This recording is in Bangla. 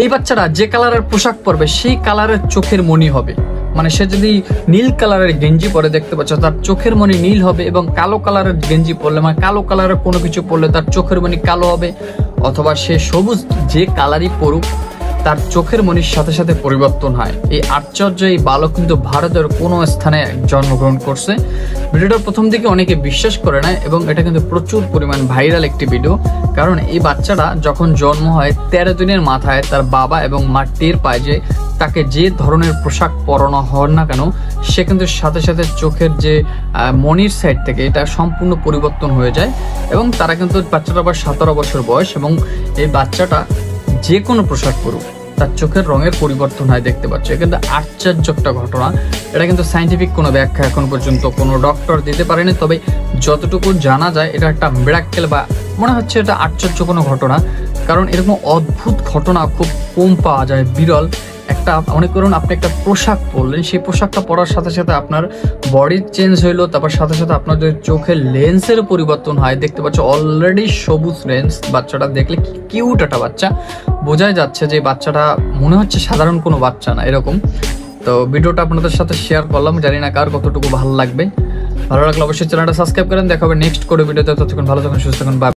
এই বাচ্চাটা যে কালারের পোশাক পরবে সেই কালারের চোখের মণি হবে। মানে সে যদি নীল কালারের গেঞ্জি পরে দেখতে পাচ্ছ তার চোখের মণি নীল হবে, এবং কালো কালারের গেঞ্জি পরলে মানে কালো কালারের কোনো কিছু পরলে তার চোখের মণি কালো হবে, অথবা সে সবুজ যে কালারই পড়ুক তার চোখের মণির সাথে সাথে পরিবর্তন হয়। এই আশ্চর্য এই বালক কিন্তু ভারতের কোনো স্থানে জন্মগ্রহণ করছে। ভিডিওটার প্রথম দিকে অনেকে বিশ্বাস করে না, এবং এটা কিন্তু প্রচুর পরিমাণ ভাইরাল একটি ভিডিও। কারণ এই বাচ্চাটা যখন জন্ম হয় 13 দিনের মাথায় তার বাবা এবং মা টের পায় যে তাকে যে ধরনের পোশাক পরানো হয় না কেন সে কিন্তু সাথে সাথে চোখের যে মনির সাইড থেকে এটা সম্পূর্ণ পরিবর্তন হয়ে যায়। এবং তারা কিন্তু বাচ্চাটা আবার 17 বছর বয়স, এবং এই বাচ্চাটা যে কোনো পোশাক পরুক তার চোখের রঙের পরিবর্তন হয় দেখতে পাচ্ছ। কিন্তু আশ্চর্য একটা ঘটনা, এটা কিন্তু সাইন্টিফিক কোনো ব্যাখ্যা এখন পর্যন্ত কোনো ডক্টর দিতে পারেনি। তবে যতটুকু জানা যায় এটা একটা মিরাক্কেল, বা মনে হচ্ছে এটা আশ্চর্য কোনো ঘটনা। কারণ এরকম অদ্ভুত ঘটনা খুব কম পাওয়া যায়, বিরল। একটা মনে করুন আপনি একটা পোশাক পরলেন, সেই পোশাকটা পরার সাথে সাথে আপনার বডি চেঞ্জ হইলো, তারপর সাথে সাথে আপনার যে চোখের লেন্সের পরিবর্তন হয় দেখতে পাচ্ছ। অলরেডি সবুজ লেন্স, বাচ্চাটা দেখলে কিউট একটা বাচ্চা, বোঝাই যাচ্ছে যে বাচ্চাটা মনে হচ্ছে সাধারণ কোনো বাচ্চা না এরকম। তো ভিডিওটা আপনাদের সাথে শেয়ার করলাম, জানি না কার কতটুকু ভালো লাগবে। ভালো লাগলে অবশ্যই চ্যানেলটা সাবস্ক্রাইব করেন। দেখা হবে নেক্সট করে ভিডিওতে, ততক্ষণ ভালো থাকুন, সুস্থ থাকুন।